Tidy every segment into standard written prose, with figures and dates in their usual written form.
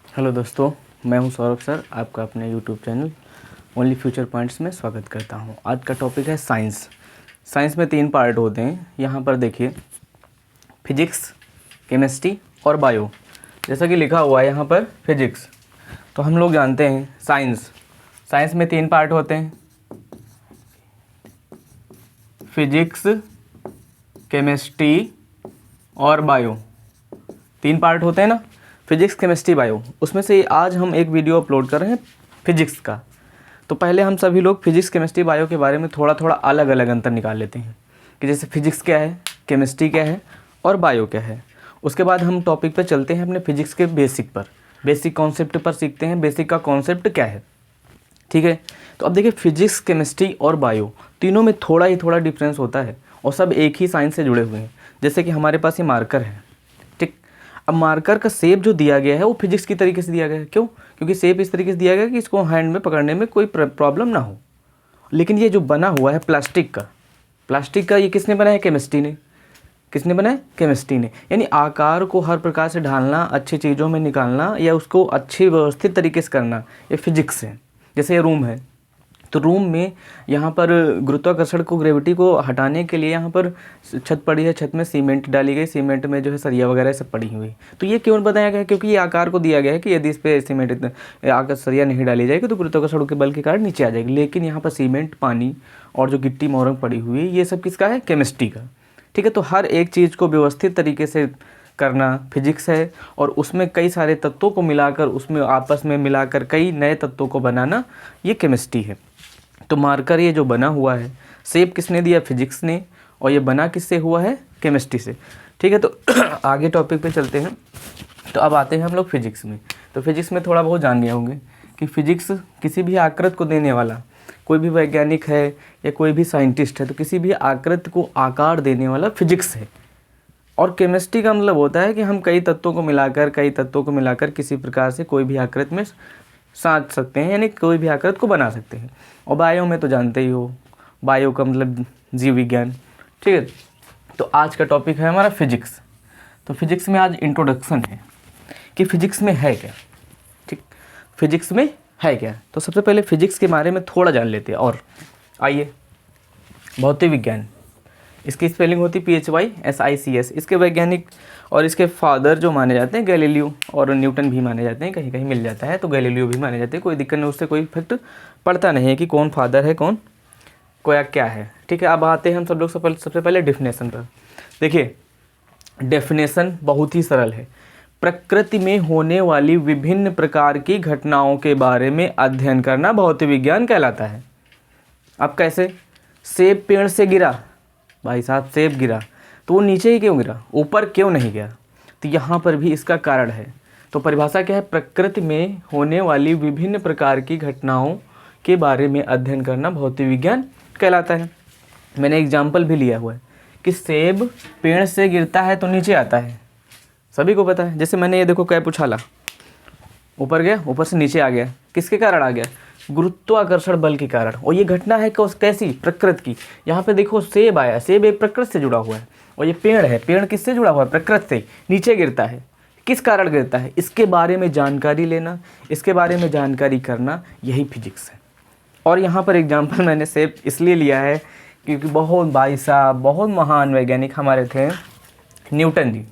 Hello दोस्तों, मैं हूं सौरभ सर, आपका अपने YouTube channel only future points में स्वागत करता हूं। आज का टॉपिक है साइंस। साइंस में 3 पार्ट होते हैं। यहाँ पर देखिए, फिजिक्स, केमिस्ट्री और बायो। जैसा कि लिखा हुआ है यहाँ पर फिजिक्स, तो हम लोग जानते हैं साइंस। साइंस में 3 पार्ट होते हैं, फिजिक्स, केमिस्ट्री और बायो। 3 पार्ट होते हैं ना, फिजिक्स, केमिस्ट्री, बायो। उसमें से आज हम एक वीडियो अपलोड कर रहे हैं फिजिक्स का। तो पहले हम सभी लोग फिजिक्स, केमिस्ट्री, बायो के बारे में थोड़ा थोड़ा अलग अलग अंतर निकाल लेते हैं कि जैसे फिजिक्स क्या है, केमिस्ट्री क्या है और बायो क्या है। उसके बाद हम टॉपिक पर चलते हैं अपने फिजिक्स के बेसिक पर, बेसिक कॉन्सेप्ट पर सीखते हैं बेसिक का कॉन्सेप्ट क्या है। ठीक है, तो अब देखिए, फिजिक्स, केमिस्ट्री और बायो तीनों में थोड़ा ही थोड़ा डिफरेंस होता है और सब एक ही साइंस से जुड़े हुए हैं। जैसे कि हमारे पास ये मार्कर है, ठीक। अब मार्कर का शेप जो दिया गया है वो फिजिक्स की तरीके से दिया गया है। क्यों? क्योंकि शेप इस तरीके से दिया गया है कि इसको हैंड में पकड़ने में कोई प्रॉब्लम ना हो। लेकिन ये जो बना हुआ है प्लास्टिक का ये किसने बनाया? केमिस्ट्री ने। किसने बनाया? केमिस्ट्री ने। यानी आकार को हर प्रकार से ढालना, अच्छी चीज़ों में निकालना या उसको अच्छी व्यवस्थित तरीके से करना, ये फिजिक्स है। जैसे ये रूम है, तो रूम में यहाँ पर गुरुत्वाकर्षण को, ग्रेविटी को हटाने के लिए यहाँ पर छत पड़ी है, छत में सीमेंट डाली गई, सीमेंट में जो है सरिया वगैरह सब पड़ी हुई। तो ये क्यों बताया गया है? क्योंकि ये आकार को दिया गया है कि यदि इस पर सीमेंट आकर सरिया नहीं डाली जाएगी तो गुरुत्वाकर्षण के बल के कारण नीचे आ जाएगी। लेकिन यहाँ पर सीमेंट, पानी और जो गिट्टी मोरंग पड़ी हुई है, ये सब किसका है? केमिस्ट्री का। ठीक है, तो हर एक चीज़ को व्यवस्थित तरीके से करना फिजिक्स है, और उसमें कई सारे तत्वों को मिलाकर, उसमें आपस में मिलाकर कई नए तत्वों को बनाना, ये केमिस्ट्री है। तो मार्कर ये जो बना हुआ है, शेप किसने दिया? फिजिक्स ने। और ये बना किससे हुआ है? केमिस्ट्री से। ठीक है, तो आगे टॉपिक पे चलते हैं। तो अब आते हैं हम लोग फिजिक्स में। तो फिजिक्स में थोड़ा बहुत जान गए होंगे कि फिजिक्स किसी भी आकृति को देने वाला, कोई भी वैज्ञानिक है या कोई भी साइंटिस्ट है, तो किसी भी आकृति को आकार देने वाला फिजिक्स है। और केमिस्ट्री का मतलब होता है कि हम कई तत्वों को मिलाकर किसी प्रकार से कोई भी आकृति में साध सकते हैं, यानी कोई भी आकृति को बना सकते हैं। और बायो में तो जानते ही हो, बायो का मतलब जीव विज्ञान। ठीक है, तो आज का टॉपिक है हमारा फिजिक्स। तो फिजिक्स में आज इंट्रोडक्शन है कि फिजिक्स में है क्या। ठीक, फिजिक्स में है क्या। तो सबसे पहले फिजिक्स के बारे में थोड़ा जान लेते हैं। और आइए, भौतिक विज्ञान, इसकी स्पेलिंग होती PHYSICS। इसके वैज्ञानिक और इसके फादर जो माने जाते हैं गैलीलियो और न्यूटन भी माने जाते हैं, कहीं कहीं मिल जाता है तो गैलीलियो भी माने जाते हैं। कोई दिक्कत नहीं, उससे कोई इफेक्ट पड़ता नहीं है कि कौन फादर है, कौन कोया क्या है। ठीक है, अब आते हैं हम सब लोग सबसे पहले डेफिनेशन पर। देखिए, डेफिनेशन बहुत ही सरल है। प्रकृति में होने वाली विभिन्न प्रकार की घटनाओं के बारे में अध्ययन करना भौतिक विज्ञान कहलाता है। अब कैसे? सेब पेड़ से गिरा, भाई साहब सेब गिरा, तो वो नीचे ही क्यों गिरा, ऊपर क्यों नहीं गया? तो यहाँ पर भी इसका कारण है। तो परिभाषा क्या है? प्रकृति में होने वाली विभिन्न प्रकार की घटनाओं के बारे में अध्ययन करना भौतिक विज्ञान कहलाता है। मैंने एग्जाम्पल भी लिया हुआ है कि सेब पेड़ से गिरता है तो नीचे आता है, सभी को पता है। जैसे मैंने ये देखो कैप उछाला, ऊपर गया, ऊपर से नीचे आ गया, किसके कारण आ गया? गुरुत्वाकर्षण बल के कारण। और ये घटना है कैसी? प्रकृति की। यहाँ पे देखो सेब आया, सेब एक प्रकृति से जुड़ा हुआ है। और ये पेड़ है, पेड़ किससे जुड़ा हुआ है? प्रकृति से। नीचे गिरता है, किस कारण गिरता है? इसके बारे में जानकारी लेना, इसके बारे में जानकारी करना, यही फिजिक्स है। और यहाँ पर एग्जाम्पल मैंने सेब इसलिए लिया है क्योंकि भाई साहब बहुत महान वैज्ञानिक हमारे थे न्यूटन जी।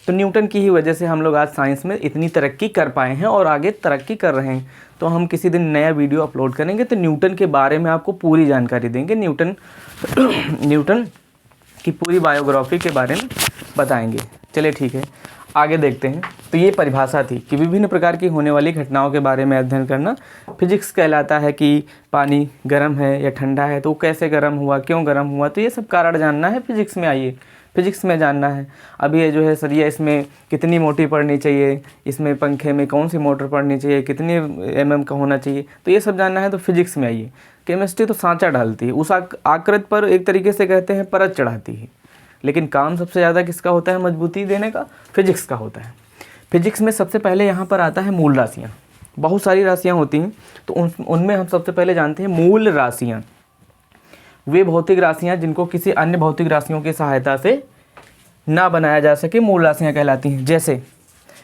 तो न्यूटन की ही वजह से हम लोग आज साइंस में इतनी तरक्की कर पाए हैं और आगे तरक्की कर रहे हैं। तो हम किसी दिन नया वीडियो अपलोड करेंगे तो न्यूटन के बारे में आपको पूरी जानकारी देंगे, न्यूटन की पूरी बायोग्राफी के बारे में बताएंगे। चलिए ठीक है, आगे देखते हैं। तो ये परिभाषा थी कि विभिन्न प्रकार की होने वाली घटनाओं के बारे में अध्ययन करना फिजिक्स कहलाता है। कि पानी गर्म है या ठंडा है तो कैसे गर्म हुआ, क्यों गर्म हुआ, तो ये सब कारण जानना है फिजिक्स में। आइए, फिजिक्स में जानना है। अब ये जो है सरिया, इसमें कितनी मोटी पड़नी चाहिए, इसमें पंखे में कौन सी मोटर पड़नी चाहिए, कितनी mm का होना चाहिए, तो ये सब जानना है तो फिजिक्स में आइए। केमिस्ट्री तो सांचा डालती है, उस आकृति पर एक तरीके से कहते हैं परत चढ़ाती है। लेकिन काम सबसे ज़्यादा किसका होता है मजबूती देने का? फिजिक्स का होता है। फिजिक्स में सबसे पहले यहाँ पर आता है मूल राशियाँ। बहुत सारी राशियाँ होती हैं, तो उनमें हम सबसे पहले जानते हैं मूल राशियाँ। वे भौतिक राशियाँ जिनको किसी अन्य भौतिक राशियों की सहायता से ना बनाया जा सके, मूल राशियाँ कहलाती हैं। जैसे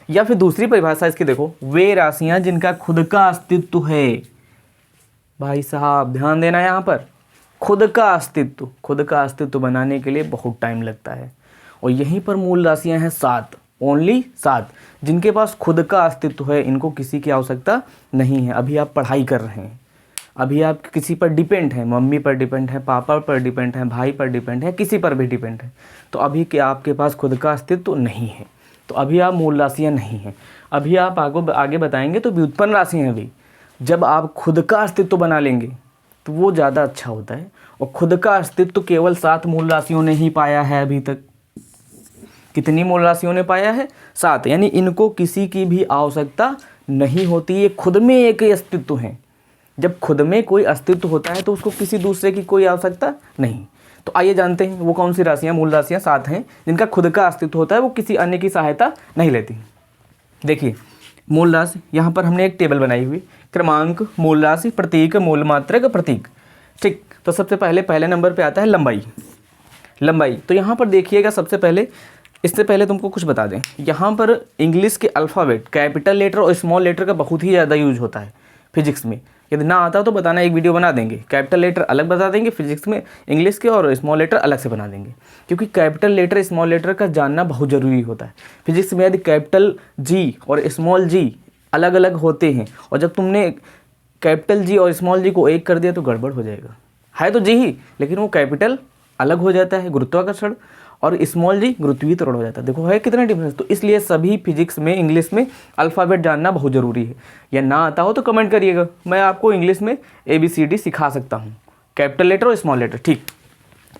या फिर दूसरी परिभाषा इसकी देखो, वे राशियां जिनका खुद का अस्तित्व है। भाई साहब ध्यान देना यहाँ पर, खुद का अस्तित्व बनाने के लिए बहुत टाइम लगता है। और यहीं पर मूल राशियां हैं 7, ओनली 7, जिनके पास खुद का अस्तित्व है। इनको किसी की आवश्यकता नहीं है। अभी आप पढ़ाई कर रहे हैं, अभी आप किसी पर डिपेंड हैं, मम्मी पर डिपेंड है, पापा पर डिपेंड है, भाई पर डिपेंड है, किसी पर भी डिपेंड है, तो अभी के आपके पास खुद का अस्तित्व नहीं है, तो अभी आप मूल राशियाँ नहीं हैं। अभी आप आगे बताएंगे तो व्युत्पन्न राशियाँ हैं। भी जब आप खुद का अस्तित्व बना लेंगे तो वो ज़्यादा अच्छा होता है। और खुद का अस्तित्व केवल 7 मूल राशियों ने ही पाया है अभी तक। कितनी मूल राशियों ने पाया है? 7। यानी इनको किसी की भी आवश्यकता नहीं होती, ये खुद में एक ही अस्तित्व है। जब खुद में कोई अस्तित्व होता है तो उसको किसी दूसरे की कोई आवश्यकता नहीं। तो आइए जानते हैं वो कौन सी राशियाँ, मूल राशियाँ 7 हैं जिनका खुद का अस्तित्व होता है, वो किसी अन्य की सहायता नहीं लेती। देखिए मूल राशि, यहाँ पर हमने एक टेबल बनाई हुई, क्रमांक, मूल राशि, प्रतीक, मूल मात्रक, प्रतीक। ठीक, तो सबसे पहले नंबर पे आता है लंबाई। तो यहाँ पर देखिएगा, सबसे पहले, इससे पहले तुमको कुछ बता दें, यहाँ पर इंग्लिश के अल्फ़ाबेट, कैपिटल लेटर और स्मॉल लेटर का बहुत ही ज़्यादा यूज होता है फिजिक्स में। यदि ना आता हो तो बताना, एक वीडियो बना देंगे। कैपिटल लेटर अलग बता देंगे फिजिक्स में, इंग्लिश के, और स्मॉल लेटर अलग से बना देंगे, क्योंकि कैपिटल लेटर स्मॉल लेटर का जानना बहुत ज़रूरी होता है फिजिक्स में। यदि कैपिटल जी और स्मॉल जी अलग अलग होते हैं, और जब तुमने कैपिटल जी और स्मॉल जी को एक कर दिया तो गड़बड़ हो जाएगा। है तो जी ही, लेकिन वो कैपिटल अलग हो जाता है, गुरुत्वाकर्षण, और स्मॉल जी गुरुत्वीय त्वरण हो जाता है। देखो है कितना डिफरेंस। तो इसलिए सभी फिजिक्स में, इंग्लिश में अल्फ़ाबेट जानना बहुत ज़रूरी है। या ना आता हो तो कमेंट करिएगा, मैं आपको इंग्लिश में ABCD सिखा सकता हूँ, कैपिटल लेटर और स्मॉल लेटर। ठीक,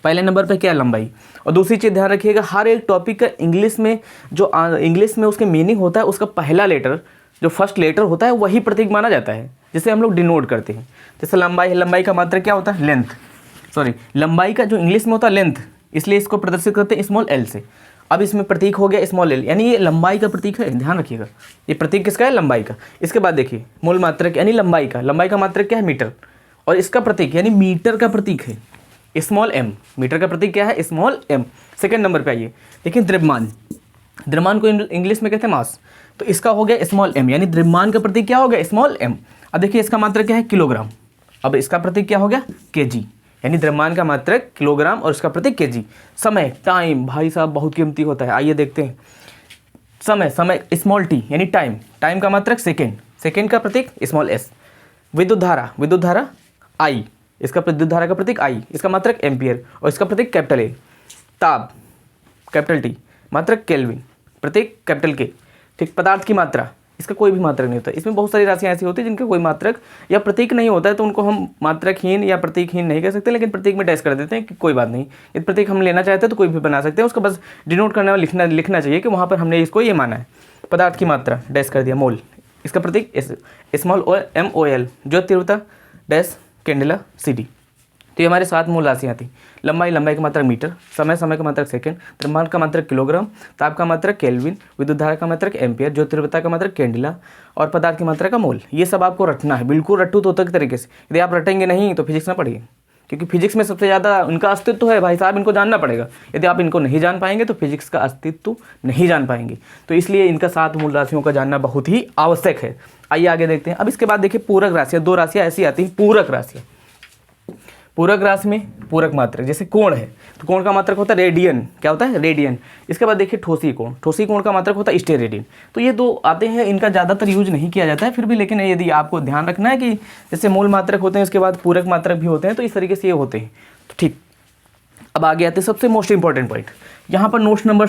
पहले नंबर पे क्या, लंबाई। और दूसरी चीज़ ध्यान रखिएगा, हर एक टॉपिक का इंग्लिश में जो इंग्लिश में उसके मीनिंग होता है, उसका पहला लेटर, जो फर्स्ट लेटर होता है, वही प्रतीक माना जाता है, जिसे हम लोग डिनोट करते हैं। जैसे लंबाई है, लंबाई का मात्रक क्या होता है? लेंथ। सॉरी, लंबाई का जो इंग्लिश में होता है लेंथ, इसलिए इसको प्रदर्शित करते हैं स्मॉल l से। अब इसमें प्रतीक हो गया स्मॉल l, यानी ये लंबाई का प्रतीक है, ध्यान रखिएगा। ये प्रतीक किसका है? लंबाई का। इसके बाद देखिए मूल मात्रक यानी लंबाई का मात्रक क्या है? मीटर। और इसका प्रतीक यानी मीटर का प्रतीक है स्मॉल m। मीटर का प्रतीक क्या है? Small m। सेकेंड नंबर पे आइए, देखिए द्रव्यमान को इंग्लिश में कहते हैं मास, तो इसका हो गया स्मॉल m, यानी द्रव्यमान का प्रतीक क्या हो गया? Small m। अब देखिए इसका मात्रक क्या है? किलोग्राम। अब इसका प्रतीक क्या हो गया? kg, यानी द्रव्यमान का मात्रक किलोग्राम और इसका प्रतीक kg। समय, टाइम, भाई साहब बहुत कीमती होता है, आइए देखते हैं। समय स्मॉल t, यानी टाइम का मात्रक सेकेंड का प्रतीक स्मॉल s। विद्युत धारा I, इसका विद्युत धारा का प्रतीक I, इसका मात्रक एम्पियर और इसका प्रतीक कैपिटल A। ताप, कैपिटल T, मात्रक केल्विन, प्रतीक कैपिटल K। ठीक, पदार्थ की मात्रा, इसका कोई भी मात्रक नहीं होता। इसमें बहुत सारी राशियाँ ऐसी होती हैं जिनका कोई मात्रक या प्रतीक नहीं होता है, तो उनको हम मात्रकहीन या प्रतीकहीन नहीं कह सकते, लेकिन प्रतीक में डैश कर देते हैं कि कोई बात नहीं, यदि प्रतीक हम लेना चाहते हैं तो कोई भी बना सकते हैं, उसका बस डिनोट करना लिखना चाहिए कि वहाँ पर हमने इसको ये माना है। पदार्थ की मात्रा डैश कर दिया, मोल, इसका प्रतीक स्मॉल MOL, जो तीव्रता डैश कैंडेला CD। तो ये हमारे 7 मूल राशियाँ थी। लंबाई का मात्रक मीटर, समय का मात्रक सेकंड, द्रव्यमान का मात्रक किलोग्राम, ताप का मात्रक केल्विन, विद्युत धारा का मात्रक एम्पियर, जो तीव्रता का मात्रक कैंडेला, और पदार्थ की मात्रा का मोल। ये सब आपको रटना है, बिल्कुल रट्टू तोता के तरीके से। यदि आप रटेंगे नहीं तो फिजिक्स ना पढ़िए, क्योंकि फिजिक्स में सबसे ज़्यादा उनका अस्तित्व है भाई साहब, इनको जानना पड़ेगा। यदि आप इनको नहीं जान पाएंगे तो फिजिक्स का अस्तित्व नहीं जान पाएंगे। तो इसलिए इनका 7 मूल राशियों का जानना बहुत ही आवश्यक है। आइए आगे देखते हैं। अब इसके बाद देखिए पूरक राशियाँ, 2 राशियाँ ऐसी आती हैं पूरक राशियाँ। पूरक राशि में पूरक मात्रक, जैसे कोण है तो कोण का मात्रक होता है रेडियन। क्या होता है? रेडियन। इसके बाद देखिए ठोसी कोण का मात्रक होता है स्टेरेडियन। तो ये 2 आते हैं, इनका ज़्यादातर यूज नहीं किया जाता है फिर भी, लेकिन यदि आपको ध्यान रखना है कि जैसे मूल मात्रक होते हैं उसके बाद पूरक मात्रक भी होते हैं, तो इस तरीके से ये होते हैं। तो ठीक, अब आगे आते हैं सबसे मोस्ट इंपॉर्टेंट पॉइंट, यहाँ पर नोट्स नंबर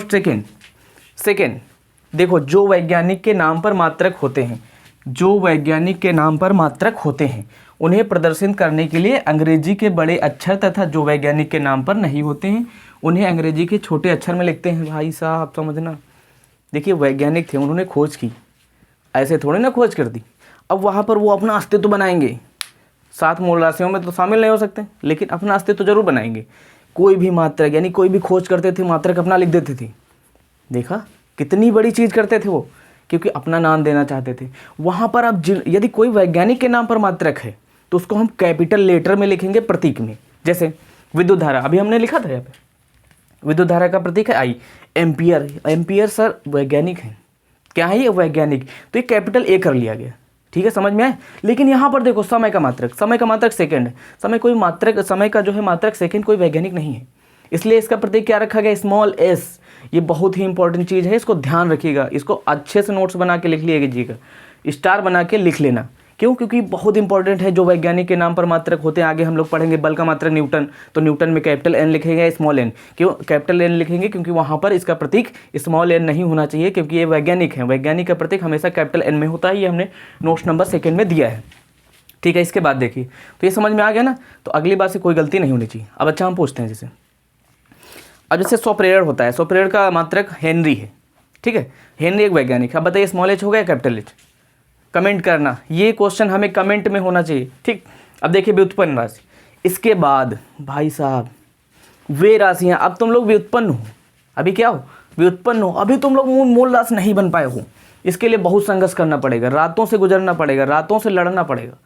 सेकेंड। देखो, जो वैज्ञानिक के नाम पर मात्रक होते हैं, उन्हें प्रदर्शित करने के लिए अंग्रेजी के बड़े अक्षर तथा जो वैज्ञानिक के नाम पर नहीं होते हैं उन्हें अंग्रेजी के छोटे अक्षर में लिखते हैं। भाई साहब समझना, देखिए वैज्ञानिक थे, उन्होंने खोज की, ऐसे थोड़े ना खोज कर दी। अब वहाँ पर वो अपना अस्तित्व बनाएंगे। 7 मूल राशियों में तो शामिल नहीं हो सकते, लेकिन अपना अस्तित्व जरूर बनाएंगे। कोई भी मात्रक, यानी कोई भी खोज करते थे, मात्रक अपना लिख देते थे। देखा कितनी बड़ी चीज़ करते थे वो, क्योंकि अपना नाम देना चाहते थे। वहाँ पर अब यदि कोई वैज्ञानिक के नाम पर मात्रक है तो उसको हम कैपिटल लेटर में लिखेंगे, प्रतीक में। जैसे विद्युत धारा, अभी हमने लिखा था यहाँ पे, विद्युत धारा का प्रतीक है I। एम्पियर सर वैज्ञानिक हैं, क्या है ये? वैज्ञानिक। तो ये कैपिटल ए कर लिया गया, ठीक है, समझ में आए। लेकिन यहाँ पर देखो समय का मात्रक, समय का मात्रक सेकंड है। समय कोई मात्रक, समय का जो है मात्रक सेकंड कोई वैज्ञानिक नहीं है, इसलिए इसका प्रतीक क्या रखा गया? Small S. ये बहुत ही इंपॉर्टेंट चीज़ है, इसको ध्यान रखिएगा, इसको अच्छे से नोट्स बना के लिख लीजिएगा, स्टार बना के लिख लेना। क्यों? क्योंकि बहुत इंपॉर्टेंट है। जो वैज्ञानिक के नाम पर मात्रक होते हैं, आगे हम लोग पढ़ेंगे बल का मात्रक न्यूटन, तो न्यूटन में कैपिटल एन लिखेंगे, स्मॉल एन। क्यों कैपिटल एन लिखेंगे? क्योंकि वहाँ पर इसका प्रतीक स्मॉल एन नहीं होना चाहिए, क्योंकि ये वैज्ञानिक है, वैज्ञानिक का प्रतीक हमेशा कैपिटल एन में होता है। ये हमने नोट्स नंबर सेकेंड में दिया है, ठीक है। इसके बाद देखिए, तो ये समझ में आ गया ना, तो अगली बार से कोई गलती नहीं होनी चाहिए। अब अच्छा हम पूछते हैं, जैसे अब जैसे 100 पीरियड होता है, 100 पीरियड का मात्रक हेनरी है, ठीक है। हेनरी एक वैज्ञानिक है। अब बताइए स्मॉल एच हो गया कैपिटल एच? कमेंट करना, ये क्वेश्चन हमें कमेंट में होना चाहिए, ठीक। अब देखिए व्युत्पन्न राशि, इसके बाद भाई साहब वे राशियाँ, अब तुम लोग व्युत्पन्न हो, अभी क्या हो? व्युत्पन्न हो। अभी तुम लोग मूल राशि नहीं बन पाए हो, इसके लिए बहुत संघर्ष करना पड़ेगा, रातों से गुजरना पड़ेगा, रातों से लड़ना पड़ेगा,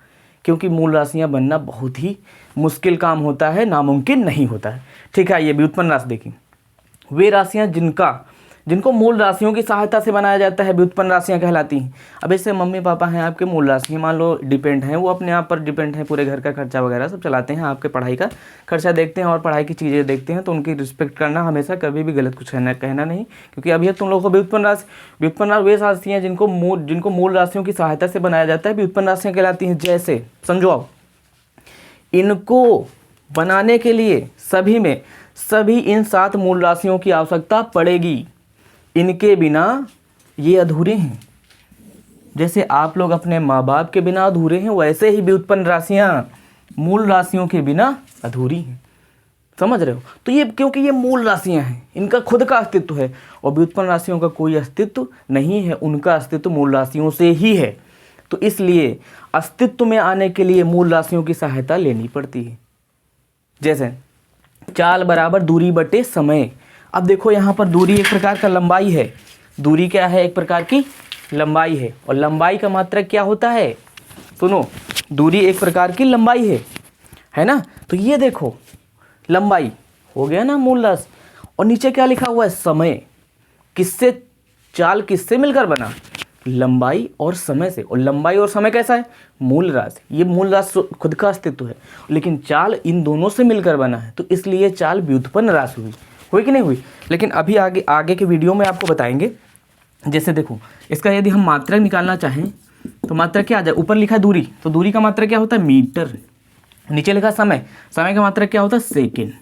क्योंकि मूल राशियाँ बनना बहुत ही मुश्किल काम होता है, नामुमकिन नहीं होता है, ठीक है। ये व्युत्पन्न राशि देखिए, वे राशियाँ जिनको मूल राशियों की सहायता से बनाया जाता है व्युत्पन्न राशियाँ कहलाती हैं। अब इससे मम्मी पापा हैं आपके, मूल राशियाँ मान लो डिपेंड हैं, वो अपने आप पर डिपेंड हैं, पूरे घर का खर्चा वगैरह सब चलाते हैं, आपके पढ़ाई का खर्चा देखते हैं और पढ़ाई की चीज़ें देखते हैं, तो उनकी रिस्पेक्ट करना हमेशा, कभी भी गलत कुछ कहना नहीं, क्योंकि अभी तुम लोगों को व्युत्पन्न राशि वे राशियाँ जिनको मूल राशियों की सहायता से बनाया जाता है व्युत्पन्न राशियाँ कहलाती हैं। जैसे समझो आप, इनको बनाने के लिए सभी इन 7 मूल राशियों की आवश्यकता पड़ेगी, इनके बिना ये अधूरे हैं। जैसे आप लोग अपने माँ बाप के बिना अधूरे हैं, वैसे ही व्युत्पन्न राशियाँ मूल राशियों के बिना अधूरी हैं, समझ रहे हो? तो ये क्योंकि ये मूल राशियाँ हैं, इनका खुद का अस्तित्व है, और व्युत्पन्न राशियों का कोई अस्तित्व नहीं है, उनका अस्तित्व मूल राशियों से ही है। तो इसलिए अस्तित्व में आने के लिए मूल राशियों की सहायता लेनी पड़ती है। जैसे चाल बराबर दूरी बटे समय। अब देखो यहाँ पर दूरी एक प्रकार का लंबाई है, दूरी क्या है? एक प्रकार की लंबाई है, और लंबाई का मात्रक क्या होता है? सुनो, दूरी एक प्रकार की लंबाई है ना। तो ये देखो लंबाई हो गया ना मूल राशि, और नीचे क्या लिखा हुआ है? समय। चाल किससे मिलकर बना? लंबाई और समय से। और लंबाई और समय कैसा है? मूल राशि। ये मूल राशि खुद का अस्तित्व है, लेकिन चाल इन दोनों से मिलकर बना है, तो इसलिए चाल व्युत्पन्न राशि हुई कि नहीं हुई? लेकिन अभी आगे के वीडियो में आपको बताएंगे। जैसे देखो, इसका यदि हम मात्रक निकालना चाहें तो मात्रक क्या आ जाए? ऊपर लिखा दूरी, तो दूरी का मात्रक क्या होता है? मीटर। नीचे लिखा समय का मात्रक क्या होता है? सेकेंड,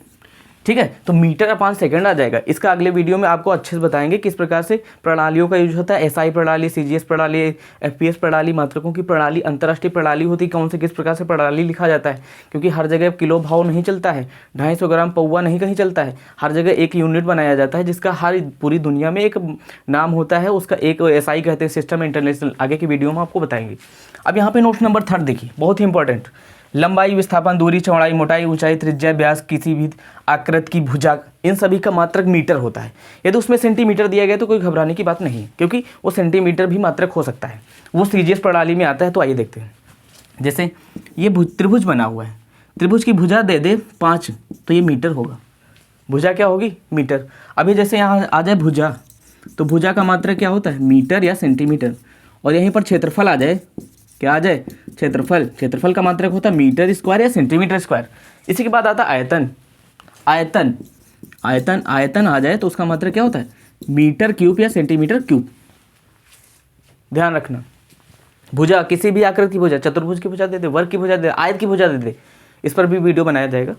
ठीक है। तो मीटर अपान सेकंड आ जाएगा। इसका अगले वीडियो में आपको अच्छे से बताएंगे किस प्रकार से प्रणालियों का यूज होता है, एसआई प्रणाली, सीजीएस प्रणाली, एफपीएस प्रणाली, मात्रकों की प्रणाली, अंतर्राष्ट्रीय प्रणाली होती है, कौन से किस प्रकार से प्रणाली लिखा जाता है, क्योंकि हर जगह किलो भाव नहीं चलता है, 250 ग्राम पौवा नहीं कहीं चलता है, हर जगह एक यूनिट बनाया जाता है जिसका हर पूरी दुनिया में एक नाम होता है, उसका एक एसआई कहते हैं, सिस्टम इंटरनेशनल। आगे की वीडियो में आपको बताएंगे। अब यहाँ पे नोट नंबर 3 देखिए, बहुत ही इंपॉर्टेंट। लंबाई, विस्थापन, दूरी, चौड़ाई, मोटाई, ऊंचाई, त्रिज्या, व्यास, किसी भी आकृति की भुजा, इन सभी का मात्रक मीटर होता है। यदि उसमें सेंटीमीटर दिया गया तो कोई घबराने की बात नहीं है, क्योंकि वो सेंटीमीटर भी मात्रक हो सकता है, वो सीजीएस प्रणाली में आता है। तो आइए देखते हैं। जैसे ये त्रिभुज बना हुआ है, त्रिभुज की भुजा दे दे 5, तो ये मीटर होगा। भुजा क्या होगी? मीटर। अभी जैसे यहाँ आ जाए भुजा, तो भुजा का मात्रक क्या होता है? मीटर या सेंटीमीटर। और यहीं पर क्षेत्रफल आ जाए, क्या आ जाए? क्षेत्रफल का मात्रक होता है मीटर स्क्वायर या सेंटीमीटर स्क्वायर। इसी के बाद आता आयतन। आयतन आ जाए तो उसका मात्रक क्या होता है? मीटर क्यूब या सेंटीमीटर क्यूब। ध्यान रखना। भुजा, किसी भी आकृति की भुजा, चतुर्भुज की भुजा दे दे, वर्ग की भुजा दे दे, आयत की भुजा दे दे, इस पर भी वीडियो बनाया जाएगा।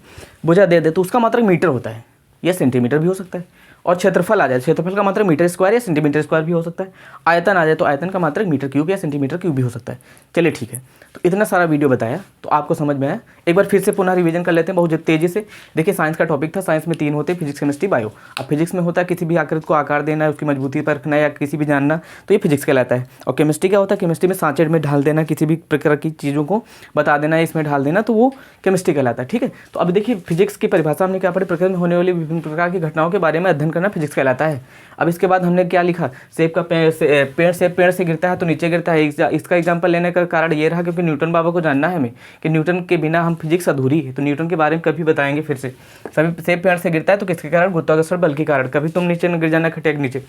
भुजा दे दे तो उसका मात्रक मीटर होता है, या सेंटीमीटर भी हो सकता है। और क्षेत्रफल आ जाए, क्षेत्रफल का मात्रक मीटर स्क्वायर या सेंटीमीटर स्क्वायर भी हो सकता है। आयतन आ जाए तो आयतन का मात्रक मीटर क्यूब या सेंटीमीटर क्यूब भी हो सकता है। चलिए ठीक है, तो इतना सारा वीडियो बताया तो आपको समझ में आया। एक बार फिर से पुनः रिवीजन कर लेते हैं बहुत तेजी से। देखिए साइंस का टॉपिक था, साइंस में 3 होते हैं, फिजिक्स, केमिस्ट्री, बायो। अब फिजिक्स में होता है किसी भी आकृति को आकार देना, उसकी मजबूती परखना या किसी भी जानना, तो ये फिजिक्स कहलाता है। और केमिस्ट्री क्या होता है? केमिस्ट्री में सांचे में ढाल देना, किसी भी प्रकार की चीज़ों को बता देना, इसमें ढाल देना, तो वो केमिस्ट्री कहलाता है। ठीक है, तो अब देखिए फिजिक्स की परिभाषा हमने क्या पढ़ी? प्रकृति में होने वाली विभिन्न प्रकार की घटनाओं के बारे में अध्ययन करना फिजिक्स कहलाता है। अब इसके बाद हमने क्या लिखा, सेब का पेड़ से गिरता है तो नीचे गिरता है। इसका एग्जाम्पल लेने का कारण ये रहा क्योंकि न्यूटन बाबा को जानना है हमें कि न्यूटन के बिना हम फिजिक्स अधूरी है, तो न्यूटन के बारे में कभी बताएंगे फिर से। सभी सेब पेड़ से गिरता है तो किसके कारण, गुरुत्वाकर्षण बल के कारण। कभी तुम नीचे न गिर जाना खटिया के नीचे।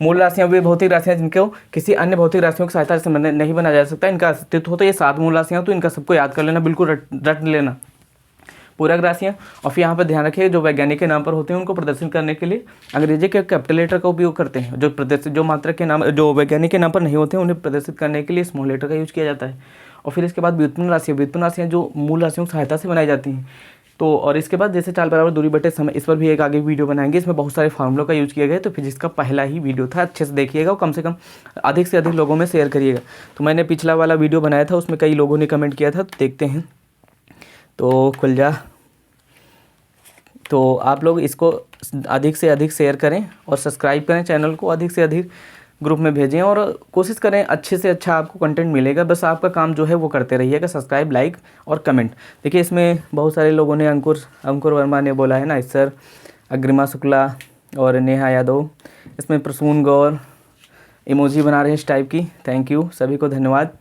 मूल राशियाँ वे भौतिक राशियाँ जिनको किसी अन्य भौतिक राशियों की सहायता से नहीं बनाया जा सकता, इनका अस्तित्व हो तो ये 7 मूल राशियाँ, तो इनका सबको याद कर लेना, बिल्कुल रट लेना पूरक राशियाँ। और फिर यहाँ पर ध्यान रखिए जो वैज्ञानिक के नाम पर होते हैं उनको प्रदर्शित करने के लिए अंग्रेजी के कैपिटल लेटर का उपयोग करते हैं। जो मात्रक के नाम, जो वैज्ञानिक के नाम पर नहीं होते हैं उन्हें प्रदर्शित करने के लिए स्मॉल लेटर का यूज किया जाता है। और फिर इसके बाद व्युत्पन्न राशियाँ जो मूल राशियों की सहायता से बनाई जाती हैं। तो और इसके बाद जैसे चाल बराबर दूरी बटे समय, इस पर भी एक आगे वीडियो बनाएंगे। इसमें बहुत सारे फार्मूलों का यूज किया गया है। तो फिजिक्स का पहला ही वीडियो था, अच्छे से देखिएगा और कम से कम अधिक से अधिक लोगों में शेयर करिएगा। तो मैंने पिछला वाला वीडियो बनाया था, उसमें कई लोगों ने कमेंट किया था, तो देखते हैं। तो खुल जा, तो आप लोग इसको अधिक से अधिक शेयर करें और सब्सक्राइब करें चैनल को, अधिक से अधिक ग्रुप में भेजें और कोशिश करें अच्छे से अच्छा आपको कंटेंट मिलेगा। बस आपका काम जो है वो करते रहिएगा, सब्सक्राइब, लाइक और कमेंट। देखिए इसमें बहुत सारे लोगों ने अंकुर वर्मा ने बोला है ना, सर, अग्रिमा शुक्ला और नेहा यादव, इसमें प्रसून गौर इमोजी बना रहे हैं इस टाइप की, थैंक यू, सभी को धन्यवाद।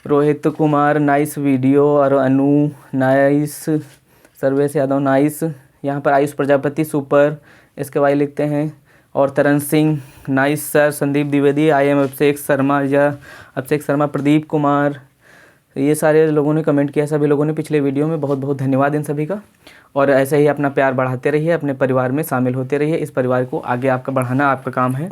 रोहित कुमार नाइस वीडियो, और अनु नाइस, सर्वेश यादव नाइस, यहाँ पर आयुष प्रजापति सुपर, इसके बाद लिखते हैं, और तरन सिंह नाइस सर, संदीप द्विवेदी, अभिषेक शर्मा, प्रदीप कुमार, ये सारे लोगों ने कमेंट किया, सभी लोगों ने पिछले वीडियो में, बहुत बहुत धन्यवाद इन सभी का। और ऐसे ही अपना प्यार बढ़ाते रहिए, अपने परिवार में शामिल होते रहिए, इस परिवार को आगे आपका बढ़ाना आपका काम है।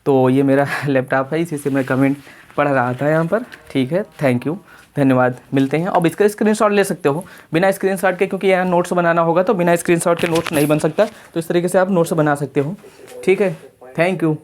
तो ये मेरा लैपटॉप है, इसी से मैं कमेंट पढ़ रहा था यहाँ पर, ठीक है, थैंक यू, धन्यवाद, मिलते हैं। अब इसका स्क्रीनशॉट ले सकते हो बिना स्क्रीनशॉट के, क्योंकि यहाँ नोट्स बनाना होगा तो बिना स्क्रीनशॉट के नोट्स नहीं बन सकता, तो इस तरीके से आप नोट्स बना सकते हो, ठीक है, थैंक यू।